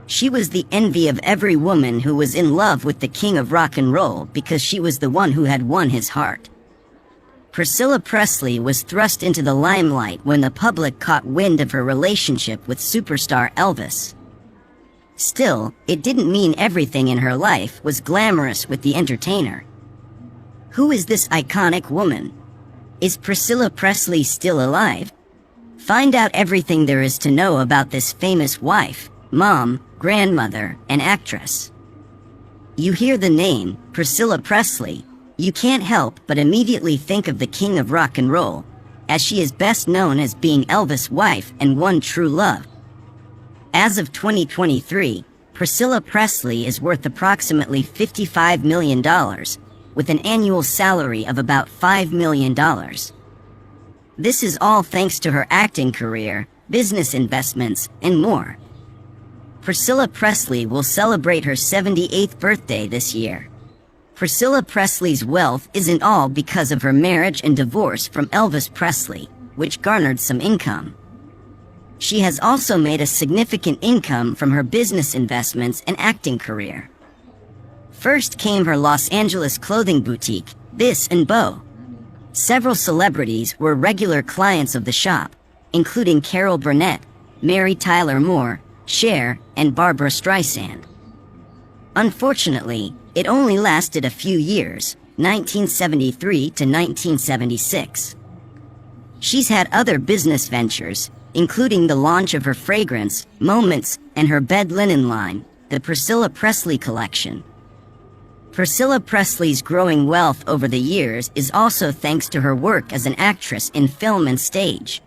She was the envy of every woman who was in love with the king of rock and roll because she was the one who had won his heart. Priscilla Presley was thrust into the limelight when the public caught wind of her relationship with superstar Elvis. Still, it didn't mean everything in her life was glamorous with the entertainer. Who is this iconic woman? Is Priscilla Presley still alive? Find out everything there is to know about this famous wife, mom, grandmother, and actress. You hear the name, Priscilla Presley, you can't help but immediately think of the king of rock and roll, as she is best known as being Elvis' wife and one true love. As of 2023, Priscilla Presley is worth approximately $55 million, with an annual salary of about $5 million. This is all thanks to her acting career, business investments, and more. Priscilla Presley will celebrate her 78th birthday this year. Priscilla Presley's wealth isn't all because of her marriage and divorce from Elvis Presley, which garnered some income. She has also made a significant income from her business investments and acting career. First came her Los Angeles clothing boutique, Bis & Beau. Several celebrities were regular clients of the shop, including Carol Burnett, Mary Tyler Moore, Cher, and Barbra Streisand. Unfortunately, it only lasted a few years, 1973 to 1976. She's had other business ventures, including the launch of her fragrance, Moments, and her bed linen line, the Priscilla Presley Collection. Priscilla Presley's growing wealth over the years is also thanks to her work as an actress in film and stage.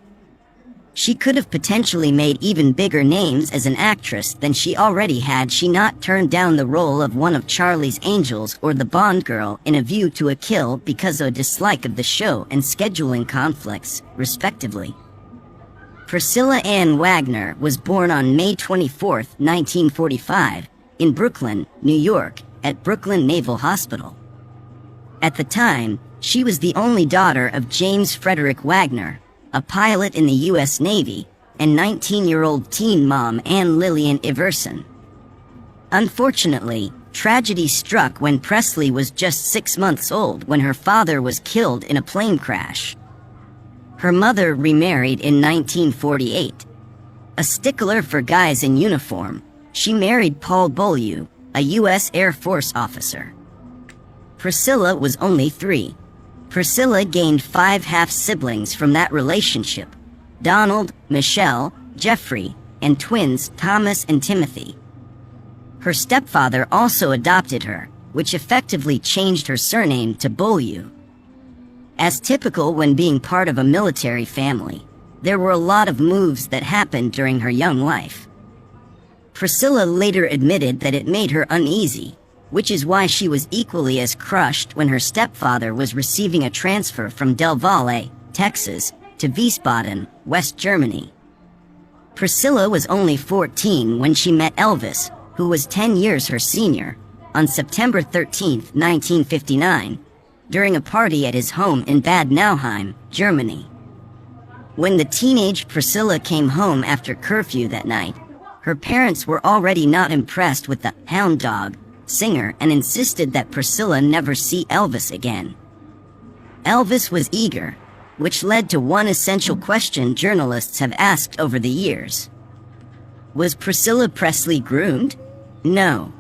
She could have potentially made even bigger names as an actress than she already had she not turned down the role of one of Charlie's Angels or the Bond girl in A View to a Kill because of a dislike of the show and scheduling conflicts, respectively. Priscilla Ann Wagner was born on May 24, 1945, in Brooklyn, New York, at Brooklyn Naval Hospital. At the time, she was the only daughter of James Frederick Wagner, a pilot in the U.S. Navy, and 19-year-old teen mom Anne Lillian Iverson. Unfortunately, tragedy struck when Presley was just 6 months old when her father was killed in a plane crash. Her mother remarried in 1948. A stickler for guys in uniform, she married Paul Beaulieu, a U.S. Air Force officer. Priscilla was only 3. Priscilla gained 5 half-siblings from that relationship: Donald, Michelle, Jeffrey, and twins Thomas and Timothy. Her stepfather also adopted her, which effectively changed her surname to Beaulieu. As typical when being part of a military family, there were a lot of moves that happened during her young life. Priscilla later admitted that it made her uneasy, which is why she was equally as crushed when her stepfather was receiving a transfer from Del Valle, Texas, to Wiesbaden, West Germany. Priscilla was only 14 when she met Elvis, who was 10 years her senior, on September 13, 1959, during a party at his home in Bad Nauheim, Germany. When the teenage Priscilla came home after curfew that night, her parents were already not impressed with the hound dog singer and insisted that Priscilla never see Elvis again. Elvis was eager, which led to one essential question journalists have asked over the years. Was Priscilla Presley groomed? No.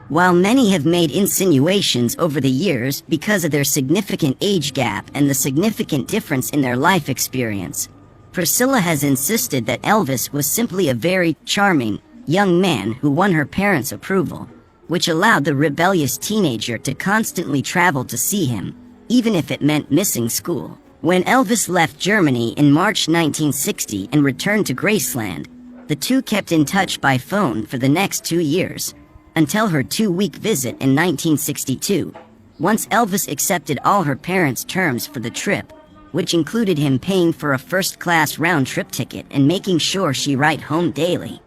While many have made insinuations over the years because of their significant age gap and the significant difference in their life experience, Priscilla has insisted that Elvis was simply a very charming young man who won her parents' approval, which allowed the rebellious teenager to constantly travel to see him, even if it meant missing school. When Elvis left Germany in March 1960 and returned to Graceland, the two kept in touch by phone for the next 2 years, until her 2-week visit in 1962, once Elvis accepted all her parents' terms for the trip, which included him paying for a first-class round-trip ticket and making sure she write home daily.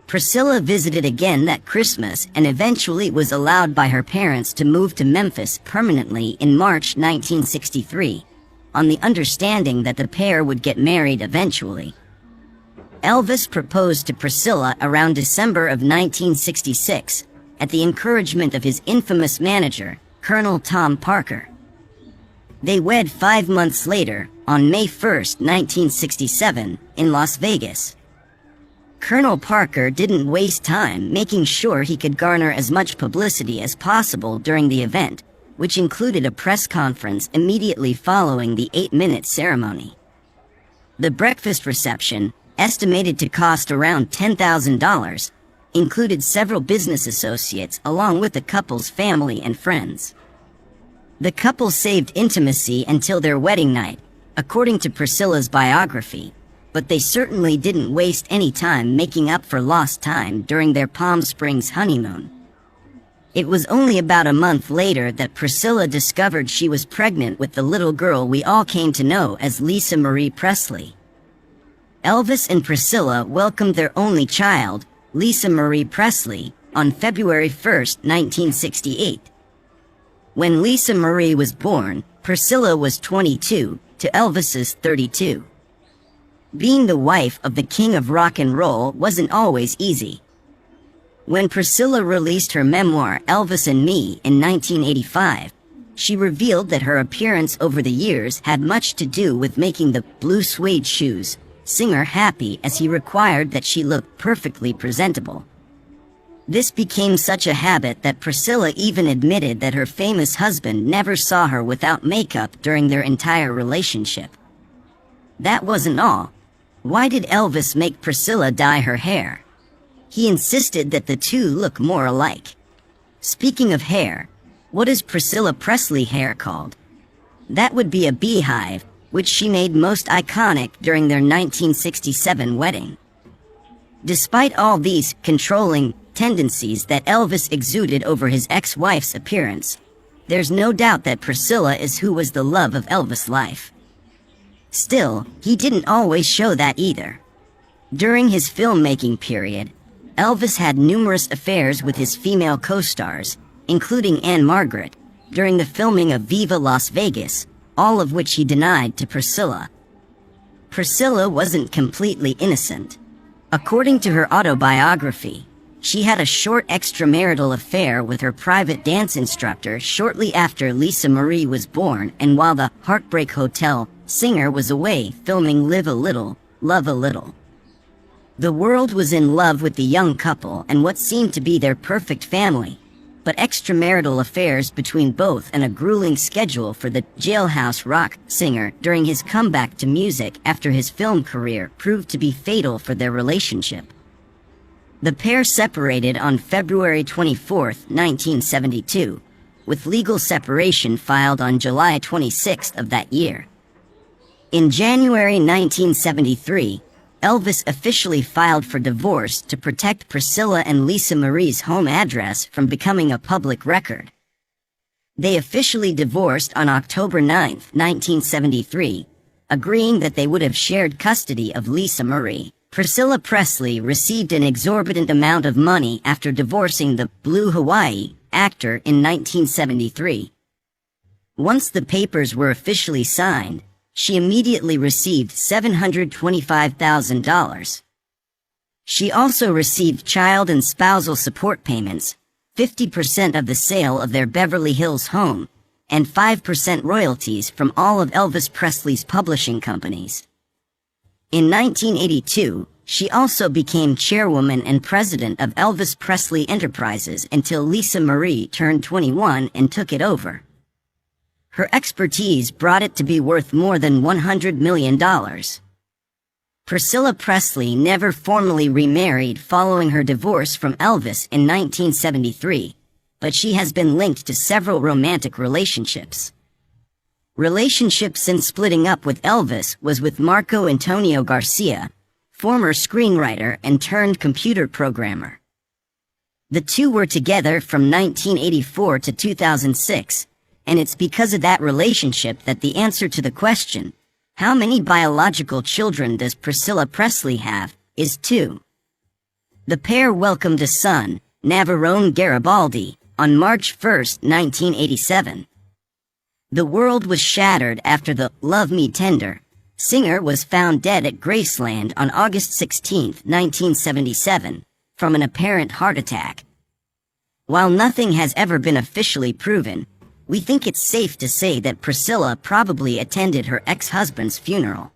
Priscilla visited again that Christmas and eventually was allowed by her parents to move to Memphis permanently in March 1963, on the understanding that the pair would get married eventually. Elvis proposed to Priscilla around December of 1966, at the encouragement of his infamous manager, Colonel Tom Parker. They wed 5 months later, on May 1, 1967, in Las Vegas. Colonel Parker didn't waste time making sure he could garner as much publicity as possible during the event, which included a press conference immediately following the 8-minute ceremony. The breakfast reception, estimated to cost around $10,000, included several business associates along with the couple's family and friends. The couple saved intimacy until their wedding night, according to Priscilla's biography, but they certainly didn't waste any time making up for lost time during their Palm Springs honeymoon. It was only about a month later that Priscilla discovered she was pregnant with the little girl we all came to know as Lisa Marie Presley. Elvis and Priscilla welcomed their only child, Lisa Marie Presley, on February 1, 1968. When Lisa Marie was born, Priscilla was 22 to Elvis's 32. Being the wife of the king of rock and roll wasn't always easy. When Priscilla released her memoir, Elvis and Me, in 1985, she revealed that her appearance over the years had much to do with making the blue suede shoes singer happy, as he required that she look perfectly presentable. This became such a habit that Priscilla even admitted that her famous husband never saw her without makeup during their entire relationship. That wasn't all. Why did Elvis make Priscilla dye her hair? He insisted that the two look more alike. Speaking of hair, what is Priscilla Presley hair called? That would be a beehive, which she made most iconic during their 1967 wedding. Despite all these controlling tendencies that Elvis exuded over his ex-wife's appearance, there's no doubt that Priscilla is who was the love of Elvis' life. Still, he didn't always show that either. During his filmmaking period, Elvis had numerous affairs with his female co-stars, including Anne Margaret, during the filming of Viva Las Vegas, all of which he denied to Priscilla. Priscilla wasn't completely innocent. According to her autobiography, she had a short extramarital affair with her private dance instructor shortly after Lisa Marie was born and while the Heartbreak Hotel singer was away filming Live a Little, Love a Little. The world was in love with the young couple and what seemed to be their perfect family, but extramarital affairs between both and a grueling schedule for the jailhouse rock singer during his comeback to music after his film career proved to be fatal for their relationship. The pair separated on February 24, 1972, with legal separation filed on July 26 of that year. In January 1973, Elvis officially filed for divorce to protect Priscilla and Lisa Marie's home address from becoming a public record. They officially divorced on October 9, 1973, agreeing that they would have shared custody of Lisa Marie. Priscilla Presley received an exorbitant amount of money after divorcing the Blue Hawaii actor in 1973. Once the papers were officially signed, she immediately received $725,000. She also received child and spousal support payments, 50% of the sale of their Beverly Hills home, and 5% royalties from all of Elvis Presley's publishing companies. In 1982, she also became chairwoman and president of Elvis Presley Enterprises until Lisa Marie turned 21 and took it over. Her expertise brought it to be worth more than $100 million. Priscilla Presley never formally remarried following her divorce from Elvis in 1973, but she has been linked to several romantic relationships. Relationship since splitting up with Elvis was with Marco Antonio Garcia, former screenwriter and turned computer programmer. The two were together from 1984 to 2006, and it's because of that relationship that the answer to the question, how many biological children does Priscilla Presley have, is 2. The pair welcomed a son, Navarone Garibaldi, on March 1, 1987. The world was shattered after the Love Me Tender Singer was found dead at Graceland on August 16, 1977, from an apparent heart attack. While nothing has ever been officially proven, we think it's safe to say that Priscilla probably attended her ex-husband's funeral.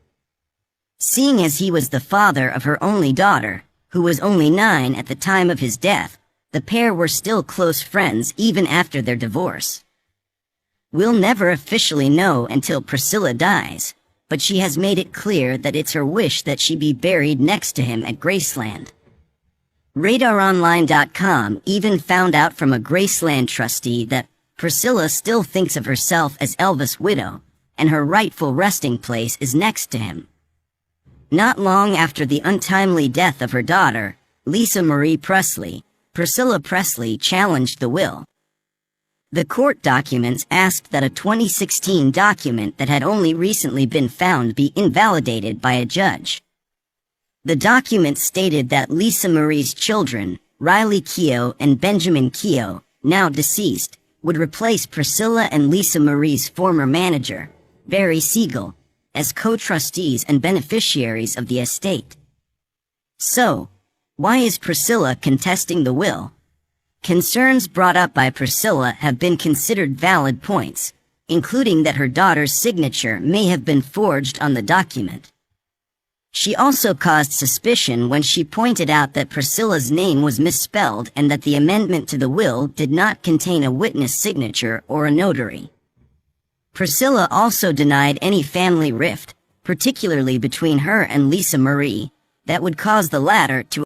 Seeing as he was the father of her only daughter, who was only 9 at the time of his death, the pair were still close friends even after their divorce. We'll never officially know until Priscilla dies, but she has made it clear that it's her wish that she be buried next to him at Graceland. RadarOnline.com even found out from a Graceland trustee that Priscilla still thinks of herself as Elvis' widow, and her rightful resting place is next to him. Not long after the untimely death of her daughter, Lisa Marie Presley, Priscilla Presley challenged the will. The court documents asked that a 2016 document that had only recently been found be invalidated by a judge. The document stated that Lisa Marie's children, Riley Keough and Benjamin Keough, now deceased, would replace Priscilla and Lisa Marie's former manager, Barry Siegel, as co-trustees and beneficiaries of the estate. So, why is Priscilla contesting the will? Concerns brought up by Priscilla have been considered valid points, including that her daughter's signature may have been forged on the document. She also caused suspicion when she pointed out that Priscilla's name was misspelled and that the amendment to the will did not contain a witness signature or a notary. Priscilla also denied any family rift, particularly between her and Lisa Marie, that would cause the latter to